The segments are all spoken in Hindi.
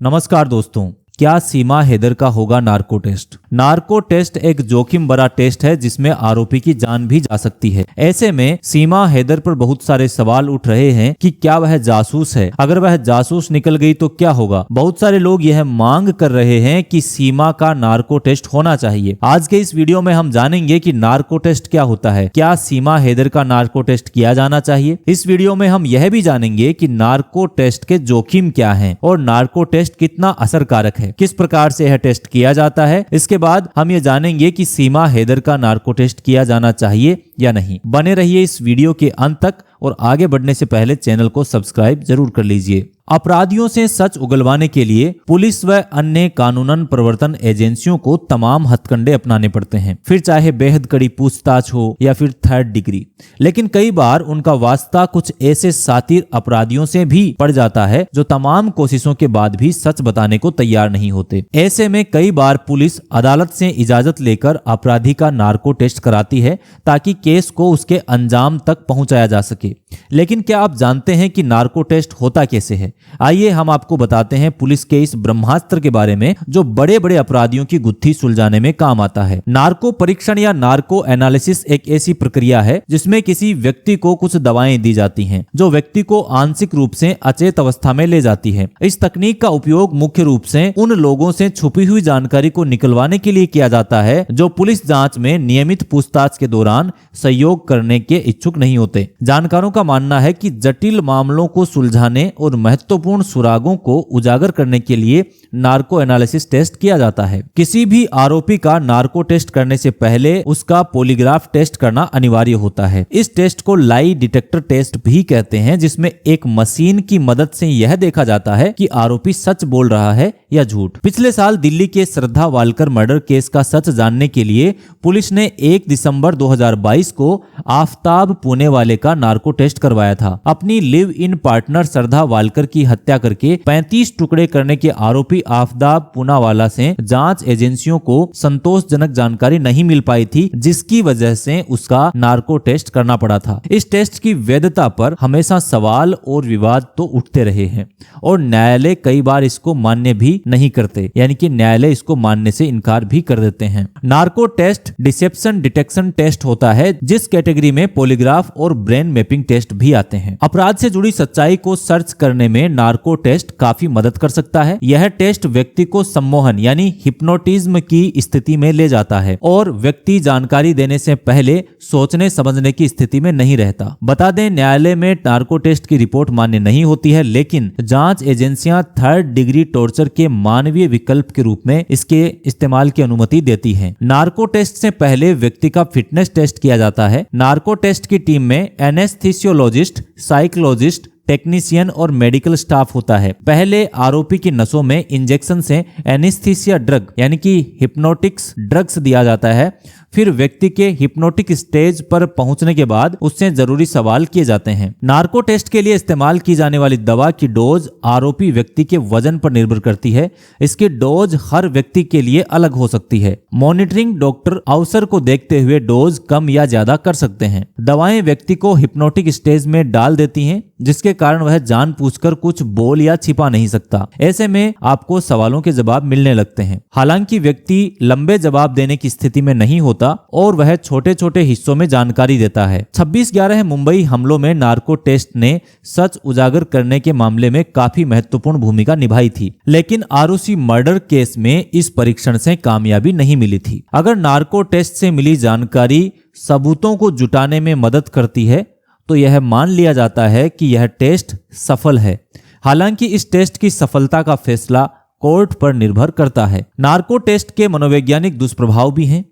नमस्कार दोस्तों, क्या सीमा हैदर का होगा नार्को टेस्ट। नार्को टेस्ट एक जोखिम भरा टेस्ट है जिसमें आरोपी की जान भी जा सकती है। ऐसे में सीमा हैदर पर बहुत सारे सवाल उठ रहे हैं कि क्या वह जासूस है, अगर वह जासूस निकल गई तो क्या होगा। बहुत सारे लोग यह मांग कर रहे हैं कि सीमा का नार्को टेस्ट होना चाहिए। आज के इस वीडियो में हम जानेंगे कि नार्को टेस्ट क्या होता है, क्या सीमा हैदर का नार्को टेस्ट किया जाना चाहिए। इस वीडियो में हम यह भी जानेंगे कि नार्को टेस्ट के जोखिम क्या हैं और नार्को टेस्ट कितना असरकारक है, किस प्रकार से यह टेस्ट किया जाता है। इसके बाद हम ये जानेंगे कि सीमा हैदर का नार्को टेस्ट किया जाना चाहिए या नहीं। बने रहिए इस वीडियो के अंत तक और आगे बढ़ने से पहले चैनल को सब्सक्राइब जरूर कर लीजिए। अपराधियों से सच उगलवाने के लिए पुलिस व अन्य कानूनन प्रवर्तन एजेंसियों को तमाम हथकंडे अपनाने पड़ते हैं, फिर चाहे बेहद कड़ी पूछताछ हो या फिर थर्ड डिग्री। लेकिन कई बार उनका वास्ता कुछ ऐसे शातिर अपराधियों से भी पड़ जाता है जो तमाम कोशिशों के बाद भी सच बताने को तैयार नहीं होते। ऐसे में कई बार पुलिस अदालत से इजाजत लेकर अपराधी का नार्को टेस्ट कराती है ताकि केस को उसके अंजाम तक पहुंचाया जा सके। लेकिन क्या आप जानते हैं कि नार्को टेस्ट होता कैसे है? आइए हम आपको बताते हैं पुलिस के इस ब्रह्मास्त्र के बारे में जो बड़े बड़े अपराधियों की गुत्थी सुलझाने में काम आता है। नार्को परीक्षण या नार्को एनालिसिस एक ऐसी प्रक्रिया है जिसमें किसी व्यक्ति को कुछ दवाएं दी जाती हैं जो व्यक्ति को आंशिक रूप से अचेत अवस्था में ले जाती है। इस तकनीक का उपयोग मुख्य रूप से उन लोगों से छुपी हुई जानकारी को निकलवाने के लिए किया जाता है जो पुलिस जांच में नियमित पूछताछ के दौरान सहयोग करने के इच्छुक नहीं होते। जानकारों का मानना है कि जटिल मामलों को सुलझाने और महत्वपूर्ण सुरागों को उजागर करने के लिए नार्को एनालिसिस टेस्ट किया जाता है। किसी भी आरोपी का नार्को टेस्ट करने से पहले उसका पॉलीग्राफ टेस्ट करना अनिवार्य होता है। इस टेस्ट को लाई डिटेक्टर टेस्ट भी कहते हैं, जिसमें एक मशीन की मदद से यह देखा जाता है कि आरोपी सच बोल रहा है या झूठ। पिछले साल दिल्ली के श्रद्धा वालकर मर्डर केस का सच जानने के लिए पुलिस ने 1 दिसंबर 2022 को आफताब पूनेवाले का नार्को टेस्ट करवाया था। अपनी live in partner Shraddha Walker की हत्या करके 35 टुकड़े करने के आरोपी आफताब पूनावाला से जांच एजेंसियों को संतोषजनक जानकारी नहीं मिल पाई थी, जिसकी वजह से उसका नार्को टेस्ट करना पड़ा था। इस टेस्ट की वैधता पर हमेशा सवाल और विवाद तो उठते रहे हैं और न्यायालय कई बार इसको मान्य भी नहीं करते, यानी कि न्यायालय इसको मानने से इनकार भी कर देते हैं। Narco test deception detection test होता है, जिस कैटेगरी में पॉलीग्राफ और ब्रेन मैपिंग टेस्ट भी आते हैं। अपराध से जुड़ी सच्चाई को सर्च करने में नार्को टेस्ट काफी मदद कर सकता है। यह टेस्ट व्यक्ति को सम्मोहन यानी हिप्नोटिज्म की स्थिति में ले जाता है और व्यक्ति जानकारी देने से पहले सोचने समझने की स्थिति में नहीं रहता। बता दें, न्यायालय में नार्को टेस्ट की रिपोर्ट मान्य नहीं होती है, लेकिन जांच एजेंसियां थर्ड डिग्री टॉर्चर के मानवीय विकल्प के रूप में इसके इस्तेमाल की अनुमति देती हैं। नार्को टेस्ट से पहले व्यक्ति का फिटनेस टेस्ट किया जाता है। नार्को टेस्ट की टीम में एनेस्थीसियोलॉजिस्ट, साइकोलॉजिस्ट, टेक्नीशियन और मेडिकल स्टाफ होता है। पहले आरोपी की नसों में इंजेक्शन से एनेस्थीसिया ड्रग यानी कि हिप्नोटिक्स ड्रग्स दिया जाता है। फिर व्यक्ति के हिप्नोटिक स्टेज पर पहुंचने के बाद उससे जरूरी सवाल किए जाते हैं। नार्को टेस्ट के लिए इस्तेमाल की जाने वाली दवा की डोज आरोपी व्यक्ति के वजन पर निर्भर करती है। इसकी डोज हर व्यक्ति के लिए अलग हो सकती है। मॉनिटरिंग डॉक्टर अवसर को देखते हुए डोज कम या ज्यादा कर सकते हैं। दवाएं व्यक्ति को हिप्नोटिक स्टेज में डाल देती हैं, जिसके कारण वह जानबूझकर कुछ बोल या छिपा नहीं सकता। ऐसे में आपको सवालों के जवाब मिलने लगते हैं। हालांकि व्यक्ति लंबे जवाब देने की स्थिति में नहीं होता और वह छोटे छोटे हिस्सों में जानकारी देता है। 26/11 मुंबई हमलों में नार्को टेस्ट ने सच उजागर करने के मामले में काफी महत्वपूर्ण भूमिका निभाई थी, लेकिन आरुषि मर्डर केस में इस परीक्षण से कामयाबी नहीं मिली थी। अगर नार्को टेस्ट से मिली जानकारी सबूतों को जुटाने में मदद करती है तो यह मान लिया जाता है कि यह टेस्ट सफल है। हालांकि इस टेस्ट की सफलता का फैसला कोर्ट पर निर्भर करता है। नार्को टेस्ट के मनोवैज्ञानिक दुष्प्रभाव भी हैं,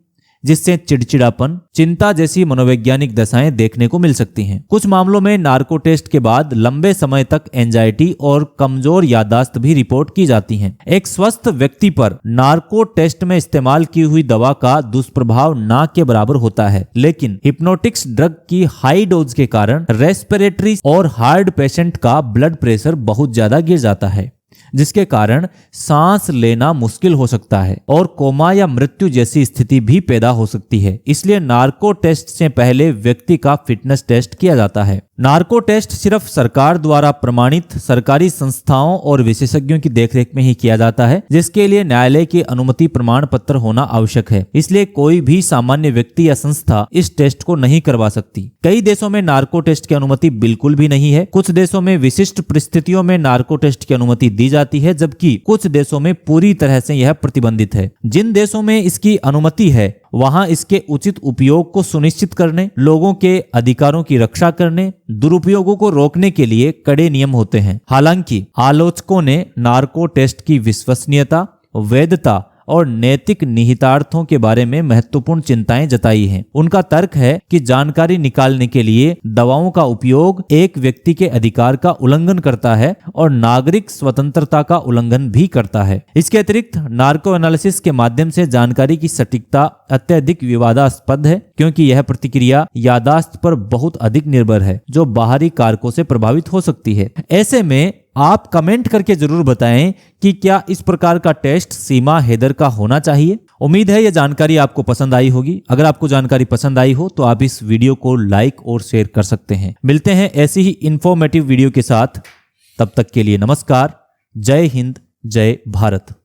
जिससे चिड़चिड़ापन, चिंता जैसी मनोवैज्ञानिक दशाएं देखने को मिल सकती हैं। कुछ मामलों में नार्को टेस्ट के बाद लंबे समय तक एंजाइटी और कमजोर याददाश्त भी रिपोर्ट की जाती हैं। एक स्वस्थ व्यक्ति पर नार्को टेस्ट में इस्तेमाल की हुई दवा का दुष्प्रभाव ना के बराबर होता है, लेकिन हिप्नोटिक्स ड्रग की हाई डोज के कारण रेस्पिरेटरी और हार्ट पेशेंट का ब्लड प्रेशर बहुत ज्यादा गिर जाता है। जिसके कारण सांस लेना मुश्किल हो सकता है और कोमा या मृत्यु जैसी स्थिति भी पैदा हो सकती है। इसलिए नार्को टेस्ट से पहले व्यक्ति का फिटनेस टेस्ट किया जाता है। नार्को टेस्ट सिर्फ सरकार द्वारा प्रमाणित सरकारी संस्थाओं और विशेषज्ञों की देखरेख में ही किया जाता है, जिसके लिए न्यायालय की अनुमति प्रमाण पत्र होना आवश्यक है। इसलिए कोई भी सामान्य व्यक्ति या संस्था इस टेस्ट को नहीं करवा सकती। कई देशों में नार्को टेस्ट की अनुमति बिल्कुल भी नहीं है। कुछ देशों में विशिष्ट परिस्थितियों में नार्को टेस्ट की अनुमति दी जाती है, जबकि कुछ देशों में पूरी तरह से यह प्रतिबंधित है। जिन देशों में इसकी अनुमति है वहां इसके उचित उपयोग को सुनिश्चित करने, लोगों के अधिकारों की रक्षा करने, दुरुपयोगों को रोकने के लिए कड़े नियम होते हैं। हालांकि आलोचकों ने नार्को टेस्ट की विश्वसनीयता, वैधता और नैतिक निहितार्थों के बारे में महत्वपूर्ण चिंताएं जताई हैं। उनका तर्क है कि जानकारी निकालने के लिए दवाओं का उपयोग एक व्यक्ति के अधिकार का उल्लंघन करता है और नागरिक स्वतंत्रता का उल्लंघन भी करता है। इसके अतिरिक्त नार्को एनालिसिस के माध्यम से जानकारी की सटीकता अत्यधिक विवादास्पद है, क्योंकि यह प्रतिक्रिया यादाश्त पर बहुत अधिक निर्भर है, जो बाहरी कारकों से प्रभावित हो सकती है। ऐसे में आप कमेंट करके जरूर बताएं कि क्या इस प्रकार का टेस्ट सीमा हैदर का होना चाहिए। उम्मीद है यह जानकारी आपको पसंद आई होगी। अगर आपको जानकारी पसंद आई हो तो आप इस वीडियो को लाइक और शेयर कर सकते हैं। मिलते हैं ऐसी ही इंफॉर्मेटिव वीडियो के साथ। तब तक के लिए नमस्कार। जय हिंद, जय भारत।